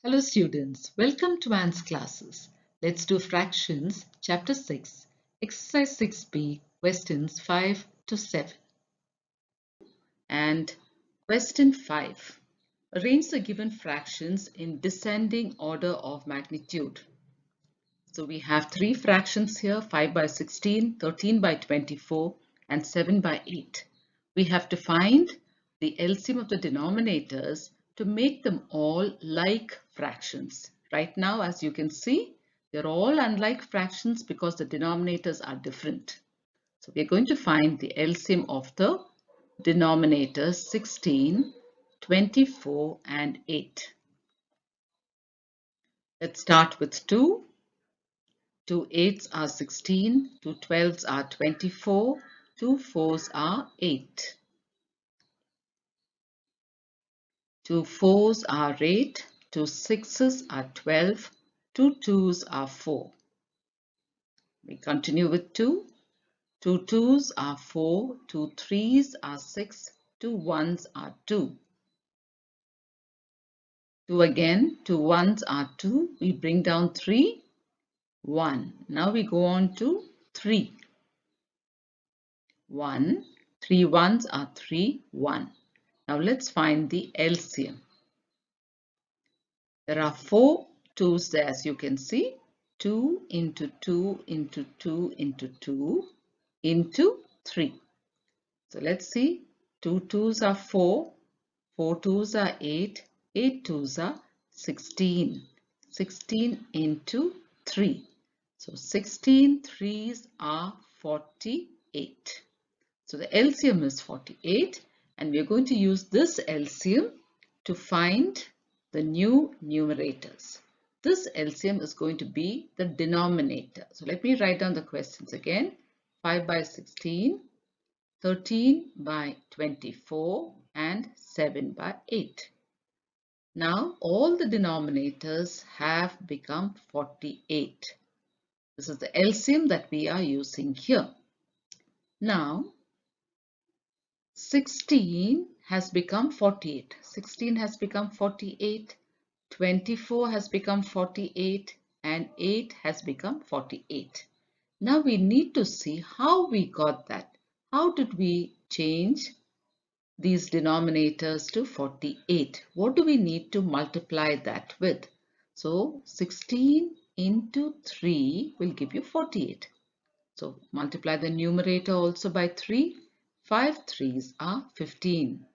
Hello students, welcome to Anne's classes. Let's do fractions, chapter 6, exercise 6b, questions 5 to 7. And question 5. Arrange the given fractions in descending order of magnitude. So we have three fractions here, 5 by 16, 13 by 24, and 7 by 8. We have to find the LCM of the denominators to make them all like fractions. Right now, as you can see, they're all unlike fractions because the denominators are different. So we're going to find the LCM of the denominators 16, 24, and 8. Let's start with 2. 2 8s are 16, 2 12s are 24, 2 4s are 8. 2 4s are 8, 2 6s are 12, 2 2s are 4. We continue with 2. 2 2s are 4, 2 3s are 6, 2 1s are 2. 2 again, 2 1s are 2. We bring down 3, 1. Now we go on to 3. 1, 3 1s are 3, 1. Now let's find the LCM. There are 4 2's there, as you can see. 2 into 2 into 2 into 2 into 3. So let's see. 2 2's are 4, 4 2's are 8, 8 2's are 16. 16 into 3. So 16 3's are 48. So the LCM is 48, and we are going to use this LCM to find the new numerators. This LCM is going to be the denominator. So let me write down the questions again. 5 by 16, 13 by 24, and 7 by 8. Now all the denominators have become 48. This is the LCM that we are using here. Now 16 has become 48. 16 has become 48. 24 has become 48. And 8 has become 48. Now we need to see how we got that. How did we change these denominators to 48? What do we need to multiply that with? So 16 into 3 will give you 48. So multiply the numerator also by 3. 5 3's are 15.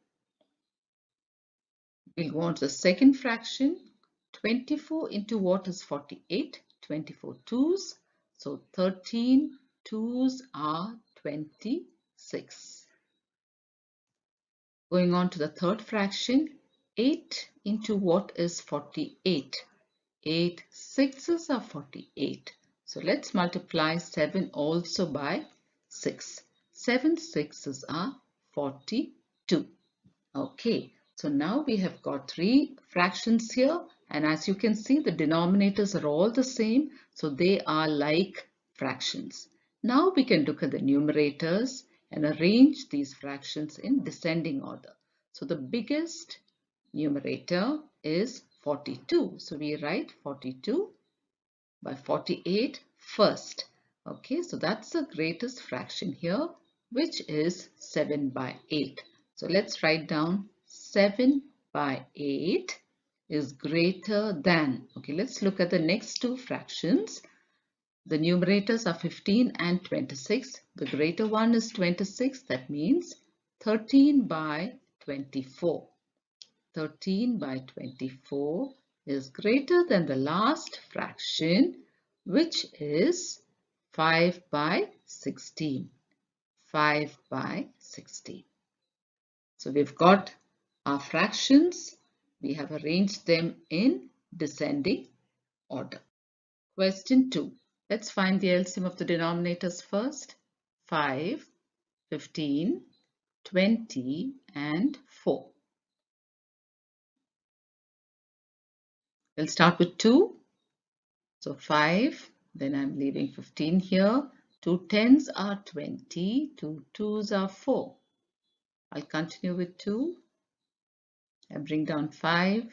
We'll go on to the second fraction. 24 into what is 48? 24 2's. So 13 2's are 26. Going on to the third fraction. 8 into what is 48? 8 6's are 48. So let's multiply 7 also by 6. 7 6's are 42. Okay, so now we have got three fractions here, and as you can see, the denominators are all the same, so they are like fractions. Now we can look at the numerators and arrange these fractions in descending order. So the biggest numerator is 42. So we write 42 by 48 first. Okay, so that's the greatest fraction here, which is 7 by 8. So let's write down 7 by 8 is greater than. Okay, let's look at the next two fractions. The numerators are 15 and 26. The greater one is 26. That means 13 by 24. 13 by 24 is greater than the last fraction, which is 5 by 16. 5 by 16. So we've got our fractions. We have arranged them in descending order. Question 2. Let's find the LCM of the denominators first. 5, 15, 20, and 4. We'll start with 2. So 5, then I'm leaving 15 here. 2 10s are 20, 2 2s are 4. I'll continue with 2. I bring down 5,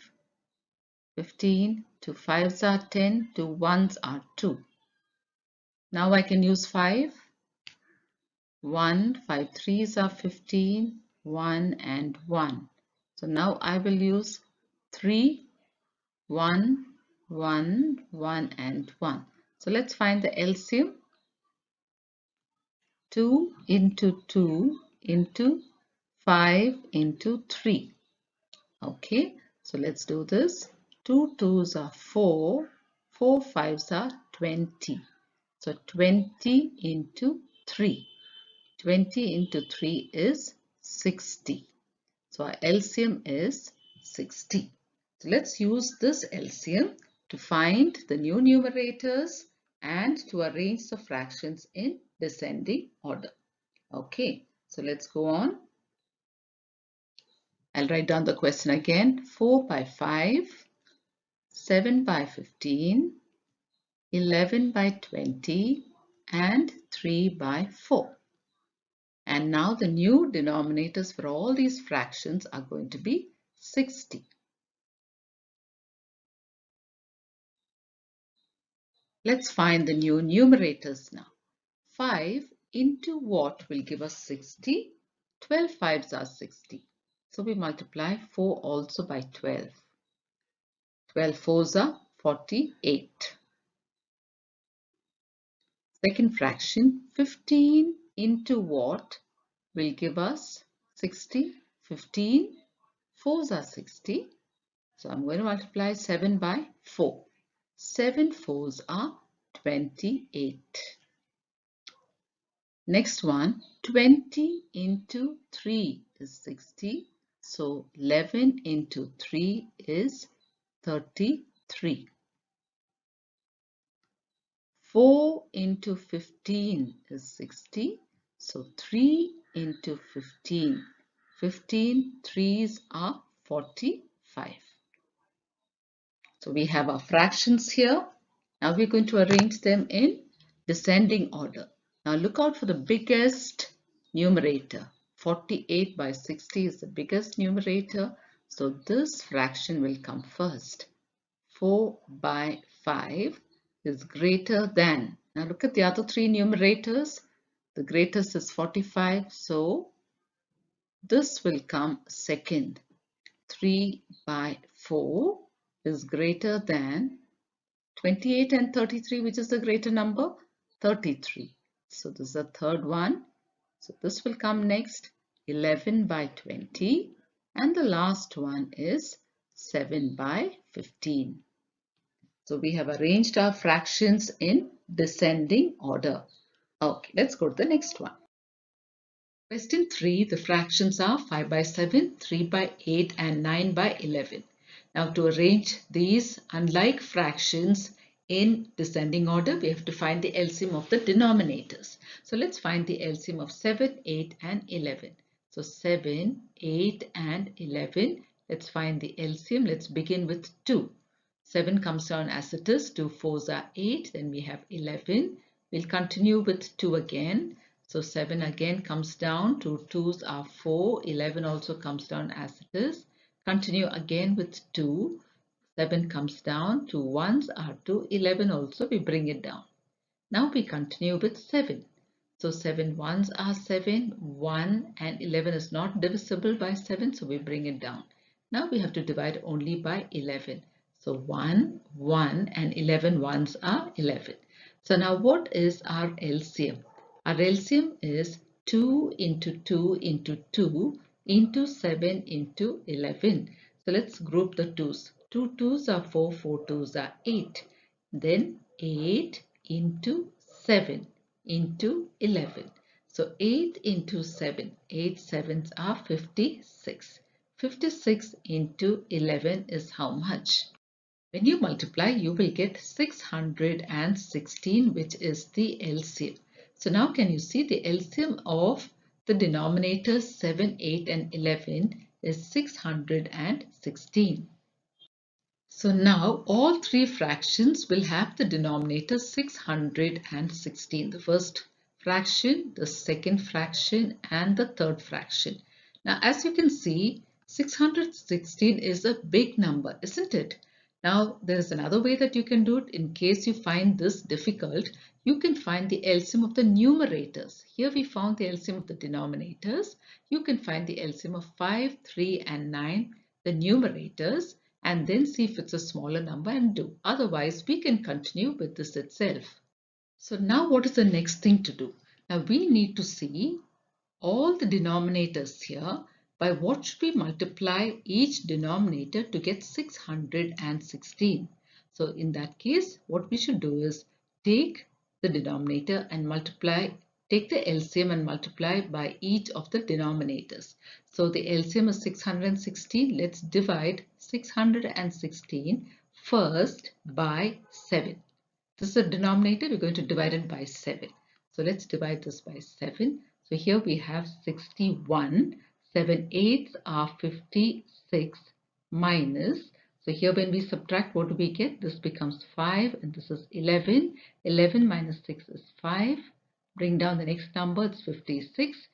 15, 2 5s are 10, 2 1s are 2. Now I can use 5. 1, 5 3s are 15, 1 and 1. So now I will use 3, 1, 1, 1 and 1. So let's find the LCM. 2 into 2 into 5 into 3. Okay, so let's do this. 2 2s are 4, 4 5s are 20. So 20 into 3. 20 into 3 is 60. So our LCM is 60. So let's use this LCM to find the new numerators and to arrange the fractions in descending order. Okay, so let's go on. I'll write down the question again. 4 by 5, 7 by 15, 11 by 20, and 3 by 4. And now the new denominators for all these fractions are going to be 60. Let's find the new numerators now. 5 into what will give us 60? 12 fives are 60. So we multiply 4 also by 12. 12 fours are 48. Second fraction, 15 into what will give us 60? 15 fours are 60. So I'm going to multiply 7 by 4. 7 fours are 28. Next one, 20 into 3 is 60. So 11 into 3 is 33. 4 into 15 is 60. So 3 into 15. 15 threes are 45. So we have our fractions here. Now we're going to arrange them in descending order. Now look out for the biggest numerator. 48 by 60 is the biggest numerator. So this fraction will come first. 4 by 5 is greater than. Now look at the other three numerators. The greatest is 45. So this will come second. 3 by 4 is greater than 28 and 33, which is the greater number? 33. So this is the third one. So this will come next. 11 by 20. And the last one is 7 by 15. So we have arranged our fractions in descending order. Okay, let's go to the next one. Question 3, the fractions are 5 by 7, 3 by 8 and 9 by 11. Now to arrange these unlike fractions in descending order, we have to find the LCM of the denominators. So let's find the LCM of 7, 8 and 11. So 7, 8 and 11. Let's find the LCM. Let's begin with 2. 7 comes down as it is. 2 fours are 8. Then we have 11. We'll continue with 2 again. So 7 again comes down. 2 2s are 4. 11 also comes down as it is. Continue again with 2. 7 comes down. 2 1s are 2. 11 also we bring it down. Now we continue with 7. So 7 1s are 7. 1 and 11 is not divisible by 7. So we bring it down. Now we have to divide only by 11. So 1, 1 and 11 1s are 11. So now what is our LCM? Our LCM is 2 into 2 into 2 into 7 into 11. So let's group the 2's. 2 2s are 4, 4 2s are 8. Then 8 into 7 into 11. So 8 into 7, 8 7s are 56. 56 into 11 is how much? When you multiply, you will get 616, which is the LCM. So now can you see the LCM of the denominators 7, 8 and 11 is 616. So now all three fractions will have the denominator 616. The first fraction, the second fraction and the third fraction. Now as you can see, 616 is a big number, isn't it? Now, there's another way that you can do it. In case you find this difficult, you can find the LCM of the numerators. Here we found the LCM of the denominators. You can find the LCM of 5, 3 and 9, the numerators, and then see if it's a smaller number and do. Otherwise, we can continue with this itself. So now what is the next thing to do? Now we need to see all the denominators here. By what should we multiply each denominator to get 616? So in that case, what we should do is take the denominator and take the LCM and multiply by each of the denominators. So the LCM is 616. Let's divide 616 first by 7. This is a denominator, we're going to divide it by 7. So let's divide this by 7. So here we have 61. 7 eighths are 56 minus. So here when we subtract, what do we get? This becomes 5 and this is 11. 11 minus 6 is 5. Bring down the next number, it's 56.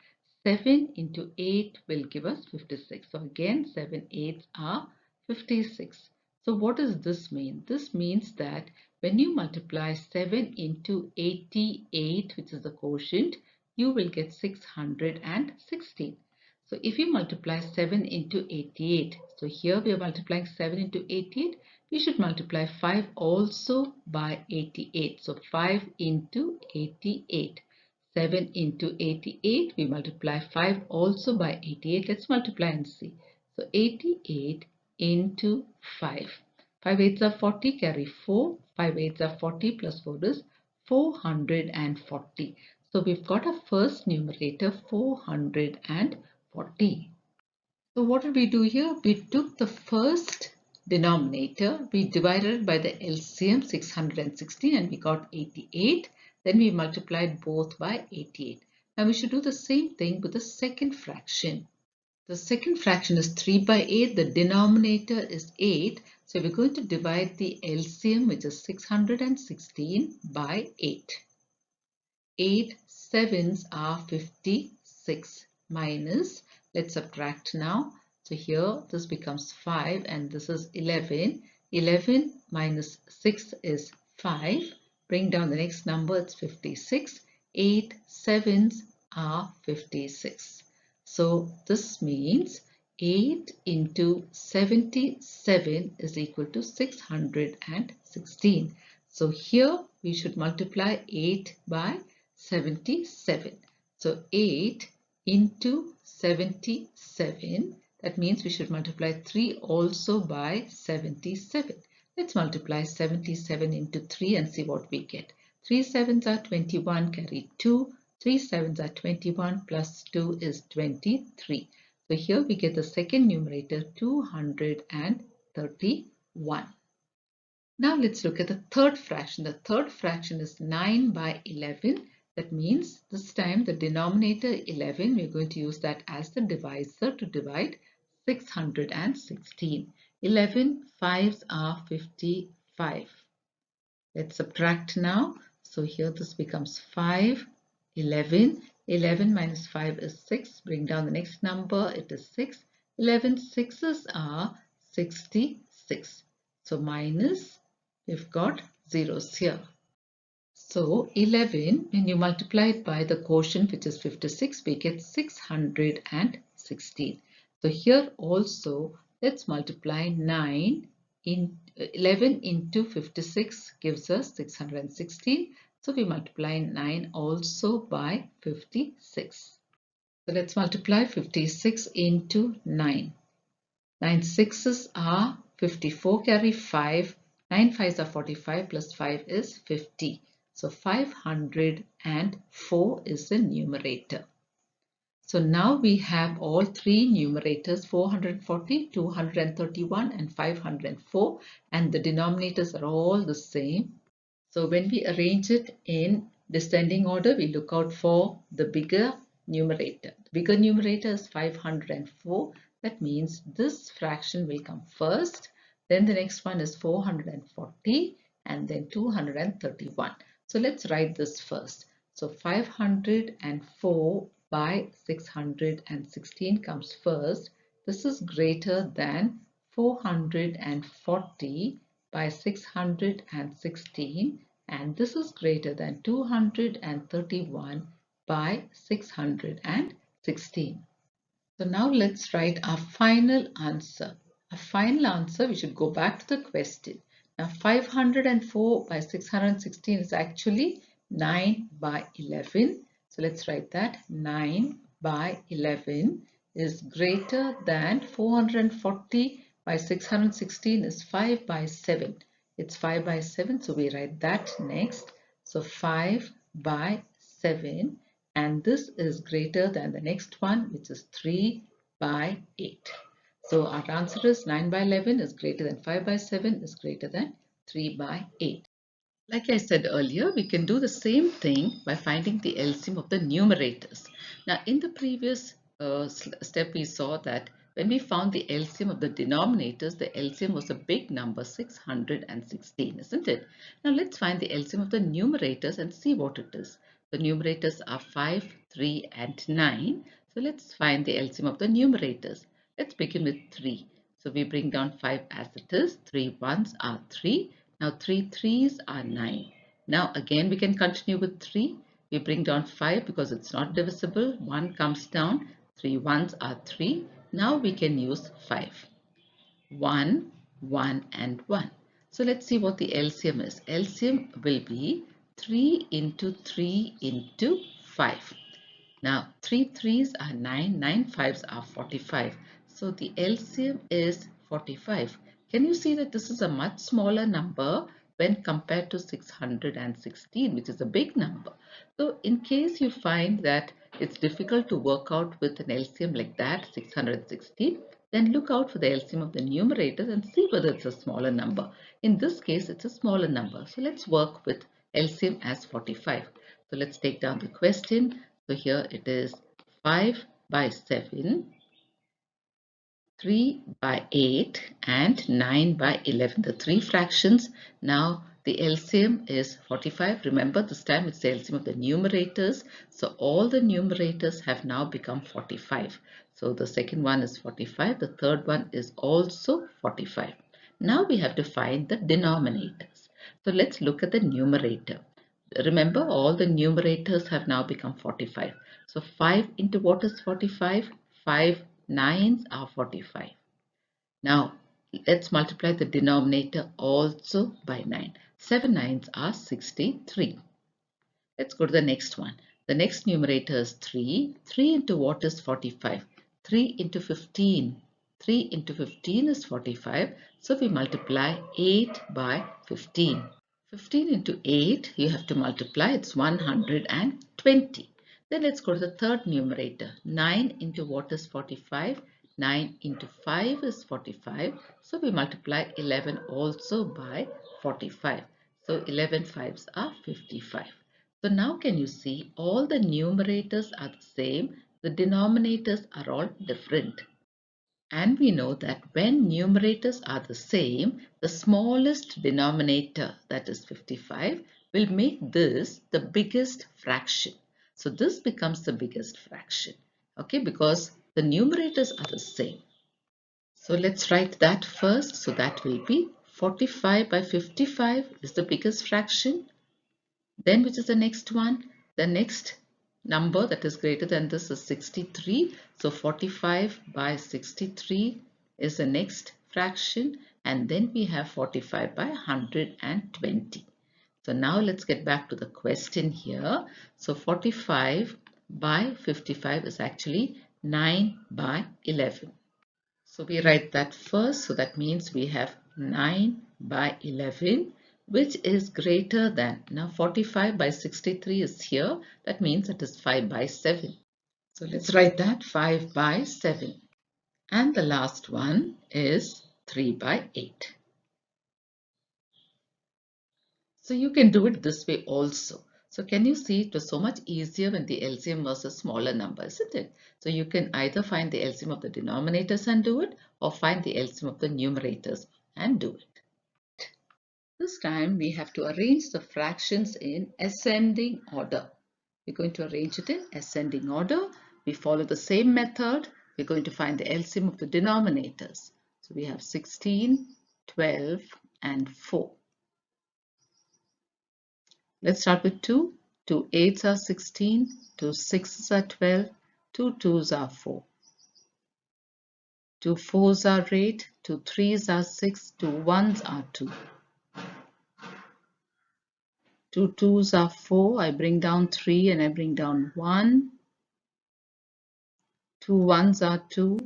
7 into 8 will give us 56. So again, 7 eighths are 56. So what does this mean? This means that when you multiply 7 into 88, which is the quotient, you will get 616. So if you multiply 7 into 88, so here we are multiplying 7 into 88, we should multiply 5 also by 88. So 5 into 88. 7 into 88, we multiply 5 also by 88. Let's multiply and see. So 88 into 5. 5 eighths are 40, carry 4. 5 eighths are 40 plus 4 is 440. So we've got a first numerator 440. So what did we do here? We took the first denominator, we divided it by the LCM 616 and we got 88. Then we multiplied both by 88. Now we should do the same thing with the second fraction. The second fraction is 3 by 8. The denominator is 8. So we're going to divide the LCM, which is 616 by 8. 8 sevens are 56 minus, let's subtract now. So here this becomes 5 and this is 11. 11 minus 6 is 5. Bring down the next number, it's 56. 8 sevens are 56. So this means 8 into 77 is equal to 616. So here we should multiply 8 by 77. So 8 into 77, that means we should multiply 3 also by 77. Let's multiply 77 into 3 and see what we get. 3 sevens are 21, carry 2. 3 sevens are 21 plus 2 is 23. So here we get the second numerator 231. Now let's look at the third fraction. The third fraction is 9 by 11. That means this time the denominator 11, we're going to use that as the divisor to divide 616. 11 fives are 55. Let's subtract now. So here this becomes 5, 11. 11 minus 5 is 6. Bring down the next number. It is 6. 11 sixes are 66. So minus, we've got zeros here. So 11, when you multiply it by the quotient, which is 56, we get 616. So here also, let's multiply 9 in 11 into 56 gives us 616. So we multiply 9 also by 56. So let's multiply 56 into 9. 9 sixes are 54, carry 5. 9 fives are 45 plus 5 is 50. So 504 is the numerator. So now we have all three numerators 440, 231 and 504 and the denominators are all the same. So when we arrange it in descending order, we look out for the bigger numerator. The bigger numerator is 504. That means this fraction will come first. Then the next one is 440 and then 231. So let's write this first. So 504 by 616 comes first. This is greater than 440 by 616, and this is greater than 231 by 616. So now let's write our final answer. A final answer, we should go back to the question. Now 504 by 616 is actually 9 by 11. So let's write that 9 by 11 is greater than 440 by 616 is 5 by 7. It's 5 by 7, so we write that next. So 5 by 7, and this is greater than the next one, which is 3 by 8. So our answer is 9 by 11 is greater than 5 by 7 is greater than 3 by 8. Like I said earlier, we can do the same thing by finding the LCM of the numerators. Now, in the previous step, we saw that when we found the LCM of the denominators, the LCM was a big number, 616, isn't it? Now, let's find the LCM of the numerators and see what it is. The numerators are 5, 3, and 9. So, let's find the LCM of the numerators. Let's begin with 3. So, we bring down 5 as it is. 3 ones are 3. Now 3 threes are 9. Now again we can continue with 3. We bring down 5 because it's not divisible. 1 comes down. 3 ones are 3. Now we can use 5. 1, 1 and 1. So let's see what the LCM is. LCM will be 3 into 3 into 5. Now 3 threes are 9, 9 fives are 45. So the LCM is 45. Can you see that this is a much smaller number when compared to 616, which is a big number? So in case you find that it's difficult to work out with an LCM like that, 616, then look out for the LCM of the numerators and see whether it's a smaller number. In this case, it's a smaller number. So let's work with LCM as 45. So let's take down the question. So here it is 5 by 7, 3 by 8 and 9 by 11, the three fractions. Now the LCM is 45. Remember, this time it's the LCM of the numerators. So all the numerators have now become 45. So the second one is 45. The third one is also 45. Now we have to find the denominators. So let's look at the numerator. Remember, all the numerators have now become 45. So 5 into what is 45? 5 nines are 45. Now, let's multiply the denominator also by 9. 7 nines are 63. Let's go to the next one. The next numerator is 3. 3 into what is 45? 3 into 15. 3 into 15 is 45. So we multiply 8 by 15. 15 into 8, you have to multiply, it's 120. Then let's go to the third numerator. 9 into what is 45? 9 into 5 is 45. So we multiply 11 also by 45. So 11 fives are 55. So now can you see all the numerators are the same, the denominators are all different. And we know that when numerators are the same, the smallest denominator, that is 55, will make this the biggest fraction. So this becomes the biggest fraction, okay, because the numerators are the same. So let's write that first. So that will be 45 by 55 is the biggest fraction. Then which is the next one? The next number that is greater than this is 63. So 45 by 63 is the next fraction. And then we have 45 by 120. So now let's get back to the question here. So 45 by 55 is actually 9 by 11. So we write that first. So that means we have 9 by 11, which is greater than, now 45 by 63 is here. That means it is 5 by 7. So let's write that 5 by 7. And the last one is 3 by 8. So you can do it this way also. So can you see it was so much easier when the LCM was a smaller number, isn't it? So you can either find the LCM of the denominators and do it, or find the LCM of the numerators and do it. This time we have to arrange the fractions in ascending order. We're going to arrange it in ascending order. We follow the same method. We're going to find the LCM of the denominators. So we have 16, 12 and 4. Let's start with 2. 2 8s are 16, 2 6s are 12, 2 2s are 4. 2 4s are 8, 2 3s are 6, 2 1s are 2. 2 2s are 4, I bring down 3 and I bring down 1. 2 1s are 2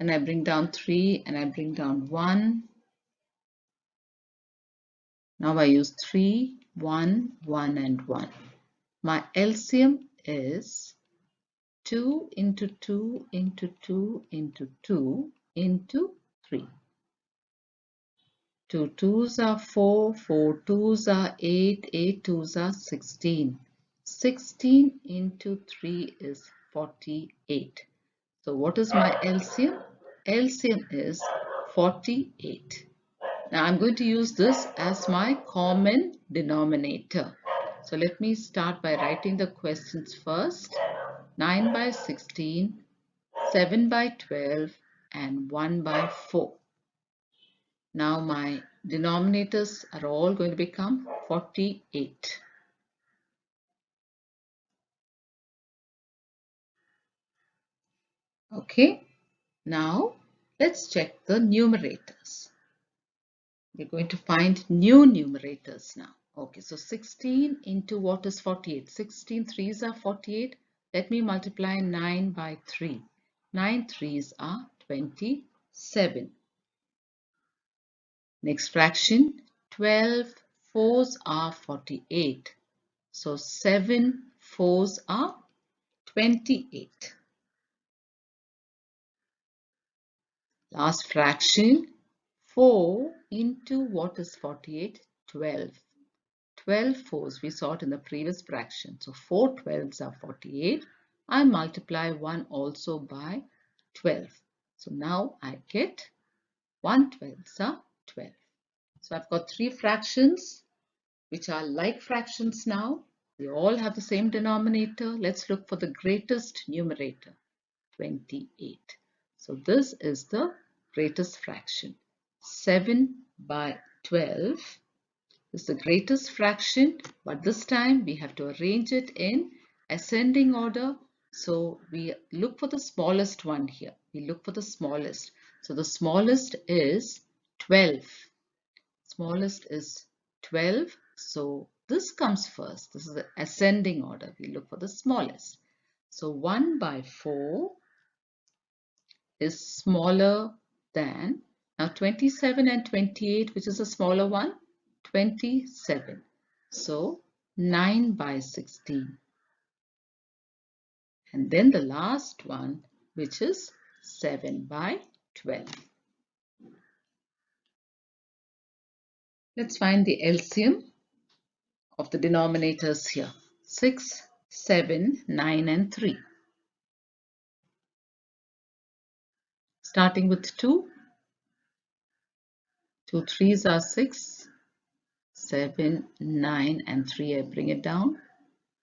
and I bring down 3 and I bring down 1. Now I use 3, 1, 1 and 1. My LCM is 2 into 2 into 2 into 2 into 3. 2 2s are 4, 4 2s are 8, 8 2s are 16. 16 into 3 is 48. So what is my LCM? LCM is 48. Now I'm going to use this as my common denominator. So let me start by writing the questions first. 9 by 16, 7 by 12 and 1 by 4. Now my denominators are all going to become 48. Okay, now let's check the numerators. We're going to find new numerators now. Okay, so 16 into what is 48? 16 3s are 48. Let me multiply 9 by 3. 9 3s are 27. Next fraction, 12 4s are 48. So 7 4s are 28. Last fraction, 4 into what is 48? 12. 12 fours, we saw it in the previous fraction. So 4 12s are 48. I multiply 1 also by 12. So now I get 1 12s are 12. So I've got 3 fractions which are like fractions now. They all have the same denominator. Let's look for the greatest numerator, 28. So this is the greatest fraction. 7 by 12 is the greatest fraction, but this time we have to arrange it in ascending order. So we look for the smallest one here. We look for the smallest. So the smallest is 12. Smallest is 12. So this comes first. This is the ascending order. We look for the smallest. So 1 by 4 is smaller than, now 27 and 28, which is a smaller one? 27. So 9 by 16. And then the last one, which is 7 by 12. Let's find the LCM of the denominators here. 6, 7, 9 and 3. Starting with 2. 2 3s are 6, 7, 9 and 3. I bring it down.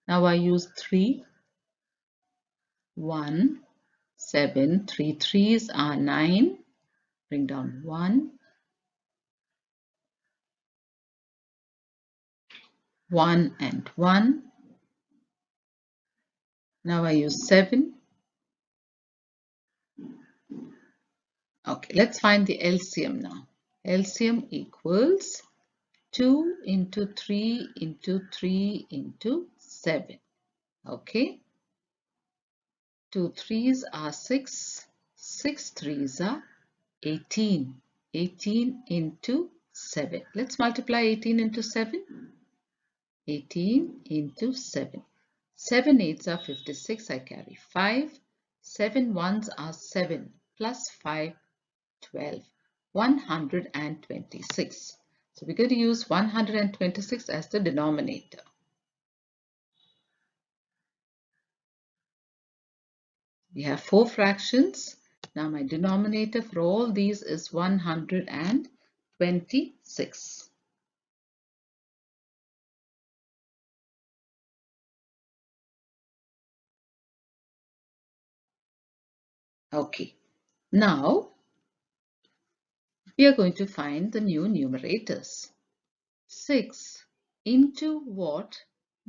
Now I use 3, 1, 7, 3 3s are 9. Bring down 1, 1 and 1. Now I use 7. Okay, let's find the LCM now. LCM equals 2 into 3 into 3 into 7. Okay. 2 3s are 6. 6 3s are 18. 18 into 7. Let's multiply 18 into 7. 18 into 7. 7 8s are 56. I carry 5. 7 1s are 7 plus 5, 12. 126. So we're going to use 126 as the denominator. We have 4 fractions. Now my denominator for all these is 126. Okay. Now We are going to find the new numerators. 6 into what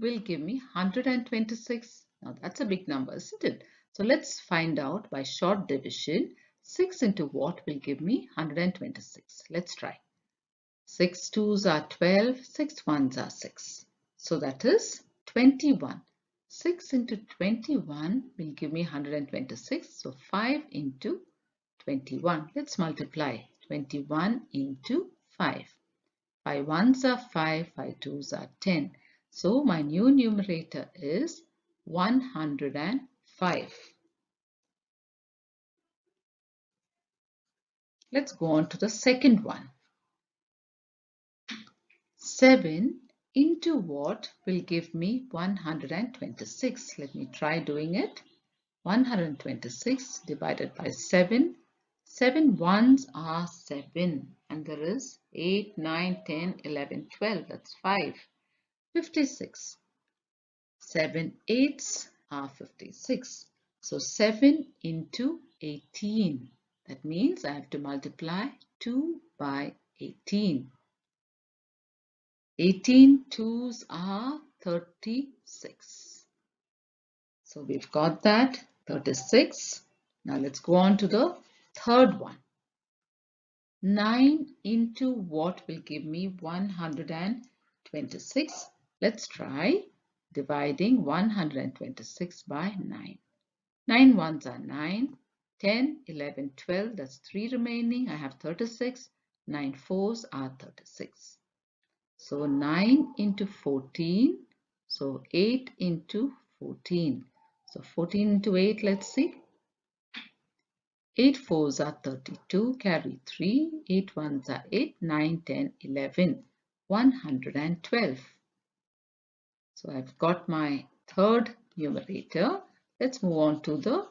will give me 126? Now that's a big number, isn't it? So let's find out by short division. 6 into what will give me 126? Let's try. 6 twos are 12, 6 ones are 6. So that is 21. 6 into 21 will give me 126. So 5 into 21. Let's multiply 21 into 5. 5 ones are 5, 5 twos are 10. So my new numerator is 105. Let's go on to the second one. 7 into what will give me 126? Let me try doing it. 126 divided by 7. 7 ones are 7. And there is 8, 9, 10, 11, 12. That's 5. 56. 7 eights are 56. So 7 into 18. That means I have to multiply 2 by 18. 18 twos are 36. So we've got that, 36. Now let's go on to the third one. 9 into what will give me 126? Let's try dividing 126 by 9. 9 ones are 9, 10, 11, 12, that's 3 remaining. I have 36. 9 fours are 36. So 9 into 14, so 8 into 14. So 14 into 8, let's see. 8 fours are 32, carry 3, 8 ones are 8, 9, 10, 11, 112. So I've got my third numerator. Let's move on to the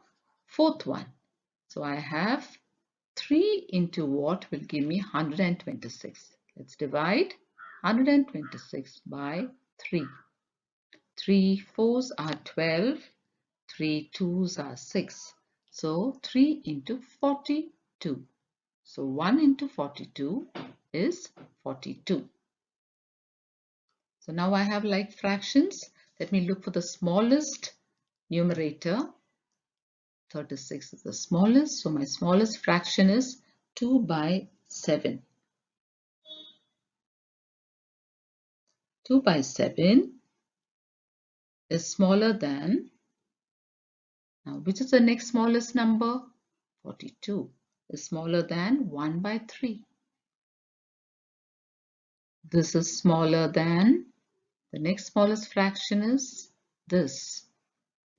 fourth one. So I have 3 into what will give me 126. Let's divide 126 by 3. 3 fours are 12. 3 twos are 6. So 3 into 42. So 1 into 42 is 42. So now I have like fractions. Let me look for the smallest numerator. 36 is the smallest. So my smallest fraction is 2 by 7. 2 by 7 is smaller than, now which is the next smallest number? 42 is smaller than 1 by 3. This is smaller than, the next smallest fraction is this,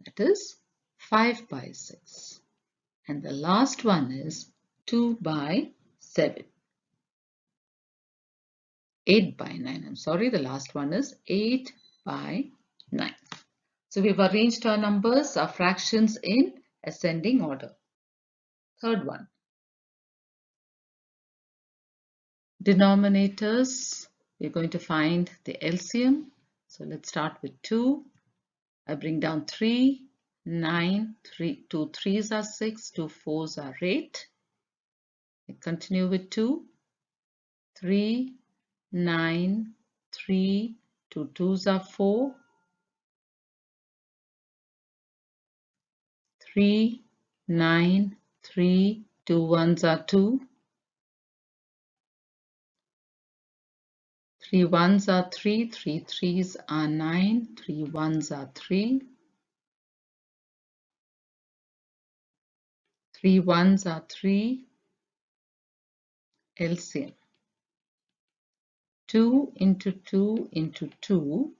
that is 5 by 6. And the last one is 2 by 7. 8 by 9, I'm sorry, the last one is 8 by 9. So we've arranged our numbers, our fractions in ascending order. Third one. Denominators, we're going to find the LCM. So let's start with 2. I bring down 3, 9, 3, 2 threes are 6, 2 fours are 8. I continue with 2, 3, 9, 3, 2 twos are 4, 3, 9, 3, 2 ones are 2, 3 ones are 3, 3 threes are 9, 3 ones are 3, 3 ones are 3, LCM. 2 into 2 into 2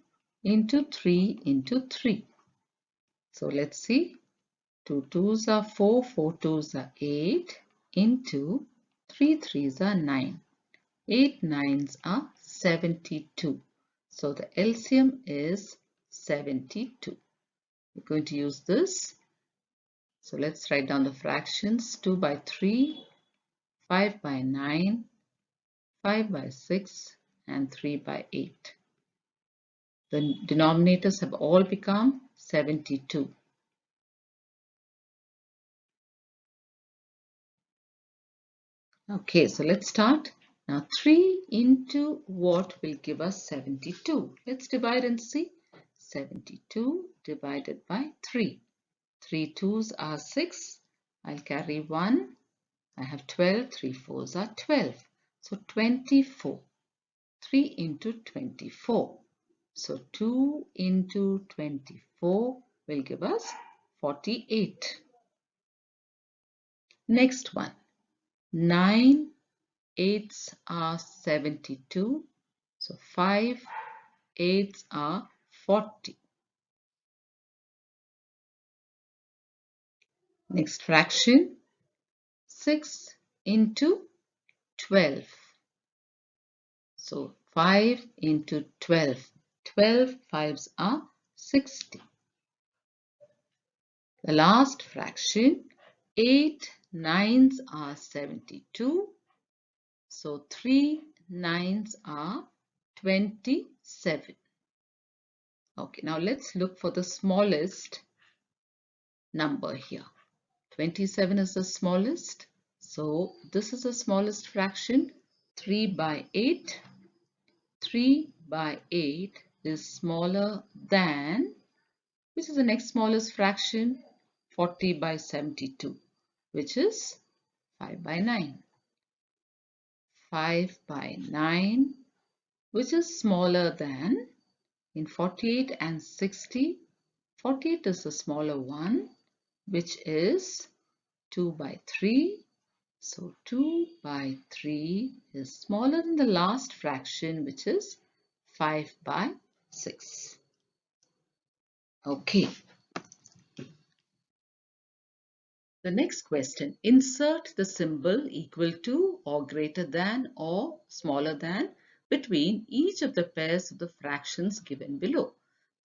into 3 into 3. So let's see. 2 twos are 4, 4 twos are 8 into 3 threes are 9. 8 nines are 72. So the LCM is 72. We're going to use this. So let's write down the fractions. 2 by 3, 5 by 9, 5 by 6, and 3 by 8. The denominators have all become 72. Okay, so let's start. Now 3 into what will give us 72? Let's divide and see. 72 divided by 3. 3 twos are 6. I'll carry 1. I have 12. 3 fours are 12. So 24. 3 into 24. So 2 into 24 will give us 48. Next one. 9 eighths are 72. So 5 eighths are 40. Next fraction. 6 into 12. So 5 into 12. 12 fives are 60. The last fraction. 8 nines are 72. So 3 nines are 27. Okay, now let's look for the smallest number here. 27 is the smallest. So this is the smallest fraction. 3 by 8. 3 by 8 is smaller than, which is the next smallest fraction? 40 by 72, which is 5 by 9. 5 by 9, which is smaller than, in 48 and 60, 48 is the smaller one, which is 2 by 3. So 2 by 3 is smaller than the last fraction, which is 5 by 6. Okay. The next question, insert the symbol equal to or greater than or smaller than between each of the pairs of the fractions given below.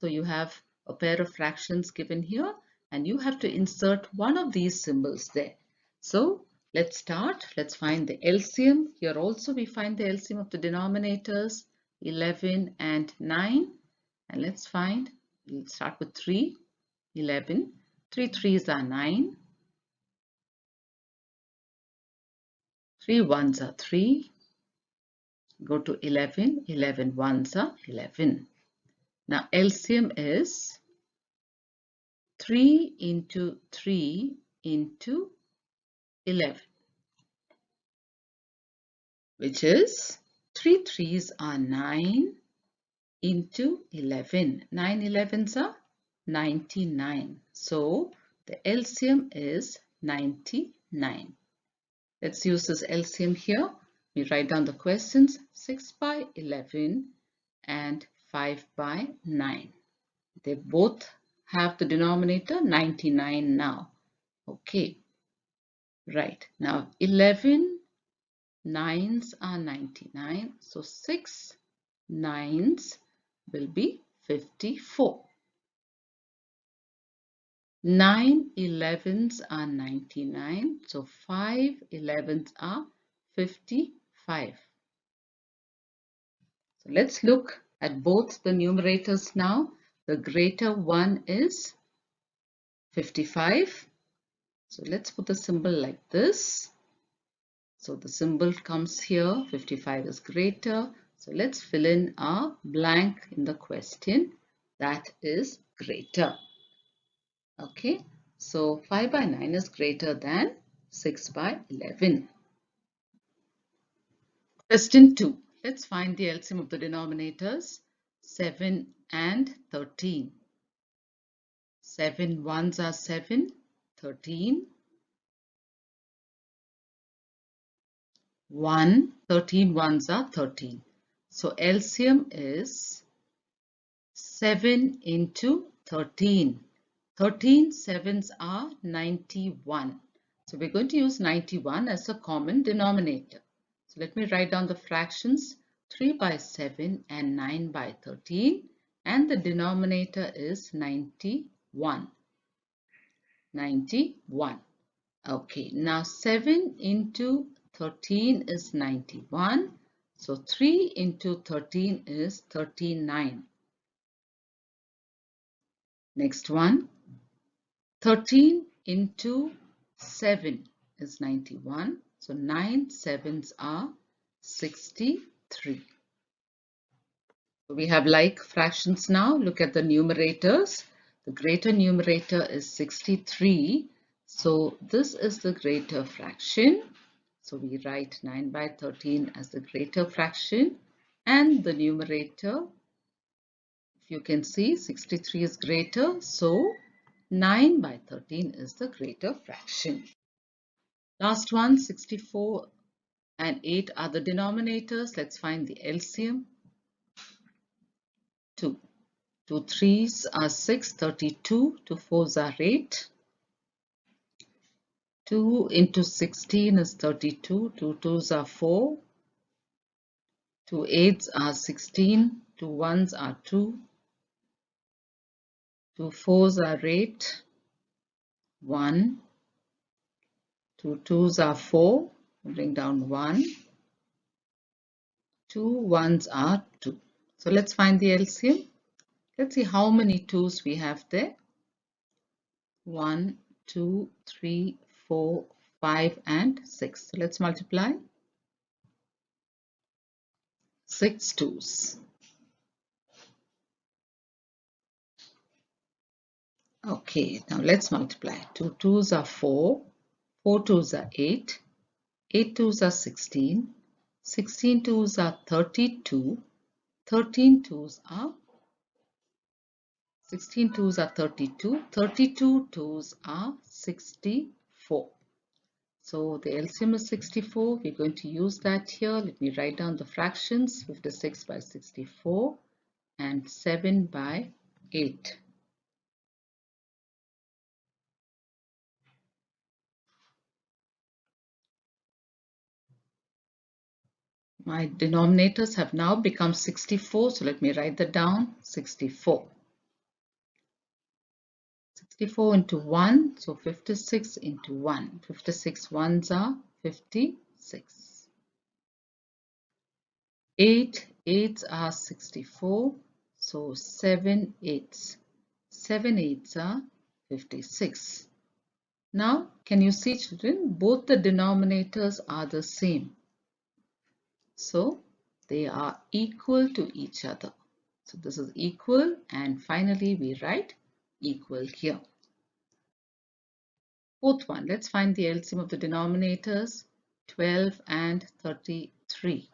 So you have a pair of fractions given here and you have to insert one of these symbols there. So let's start. Let's find the LCM. Here also we find the LCM of the denominators 11 and 9. And let's find, we'll start with 3, 11. 3 threes are 9. 3 ones are 3. Go to 11. 11 ones are 11. Now LCM is 3 into 3 into 11, which is 3 threes are 9 into 11. 9 elevens are 99. So the LCM is 99. Let's use this LCM here. We write down the questions. 6 by 11 and 5 by 9. They both have the denominator 99 now. Okay, right. Now 11 nines are 99. So 6 nines will be 54. 9 elevens are 99. So 5 elevens are 55. So let's look at both the numerators now. The greater one is 55. So let's put the symbol like this. So the symbol comes here, 55 is greater. So let's fill in a blank in the question, that is greater. Okay, so 5 by 9 is greater than 6 by 11. Question 2. Let's find the LCM of the denominators, 7 and 13. 7 ones are 7, 13. 1, 13 ones are 13. So LCM is 7 into 13. 13 sevens are 91. So we're going to use 91 as a common denominator. So let me write down the fractions, 3 by 7 and 9 by 13. And the denominator is 91. 91. Okay, now 7 into 13 is 91. So 3 into 13 is 39. Next one, 13 into 7 is 91. So 9 sevens are 63. We have like fractions now. Look at the numerators. The greater numerator is 63. So this is the greater fraction. So we write 9 by 13 as the greater fraction. And the numerator, if you can see, 63 is greater. So 9 by 13 is the greater fraction. Last one, 64 and 8 are the denominators. Let's find the LCM. 2. 2 3s are 6, 32. 2 4s are 8. 2 into 16 is 32. 2 2s are 4. 2 8s are 16. 2 1s are 2. 2 4s are 8. 1. 2 2s are 4. Bring down 1. 2 1s are 2. So let's find the LCM. Let's see how many 2s we have there. 1, 2, 3, 4, 5, and 6. So let's multiply. 6 2s. Okay, now let's multiply. 2 2s are 4, 4 2s are 8, 8 2s are 16, 16 2s are 32, 13 2s are 16 2s are 32, 32 2s are 64. So the LCM is 64. We're going to use that here. Let me write down the fractions. 56 by 64 and 7 by 8. My denominators have now become 64. So let me write that down. 64. 64 into 1. So 56 into 1. 56 ones are 56. 8 eights are 64. So 7 eights. 7 eights are 56. Now, can you see, children, both the denominators are the same. So, they are equal to each other. So, this is equal, and finally we write equal here. Fourth one, let's find the LCM of the denominators, 12 and 33.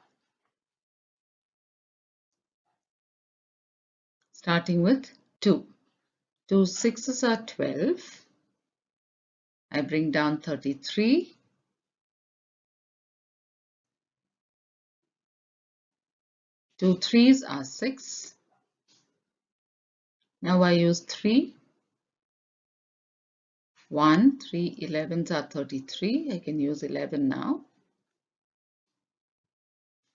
Starting with 2. 2 6s are 12. I bring down 33. 2 3s are 6. Now I use 3. 1, 3 11s are 33. I can use 11 now.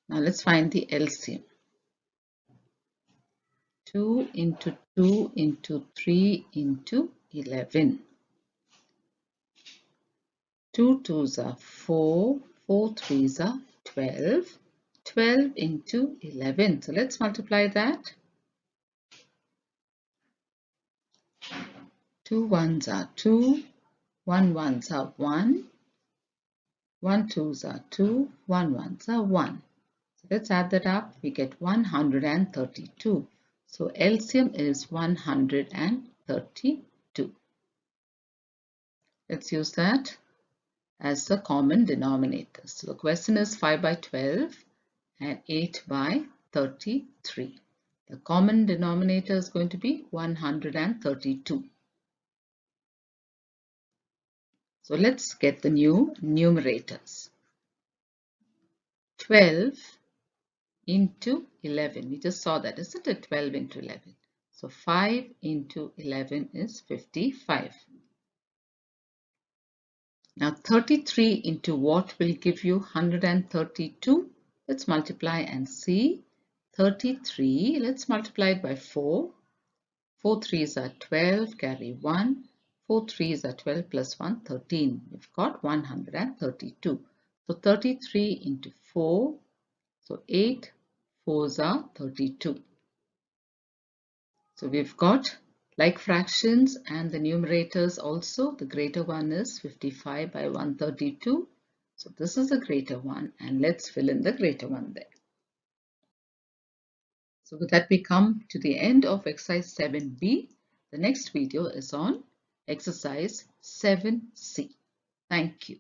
Now let's find the LCM. 2 into 2 into 3 into 11. 2 2s are 4. 4 3s are 12. 12 into 11. So let's multiply that. 2 1s are 2. 1 1s are 1. 1 2s are 2. 1 1s are 1. So let's add that up. We get 132. So LCM is 132. Let's use that as the common denominator. So the question is 5 by 12 and 8 by 33. The common denominator is going to be 132. So let's get the new numerators. 12 into 11. We just saw that, isn't it? 12 into 11. So 5 into 11 is 55. Now 33 into what will give you 132? Let's multiply and see. 33, let's multiply it by 4. 4 3s are 12, carry 1. 4 3s are 12 plus 1, 13. We've got 132. So 33 into 4. So 8 4s are 32. So we've got like fractions and the numerators also. The greater one is 55 by 132 So this is the greater one, and let's fill in the greater one there. So with that, we come to the end of exercise 7b. The next video is on exercise 7c. Thank you.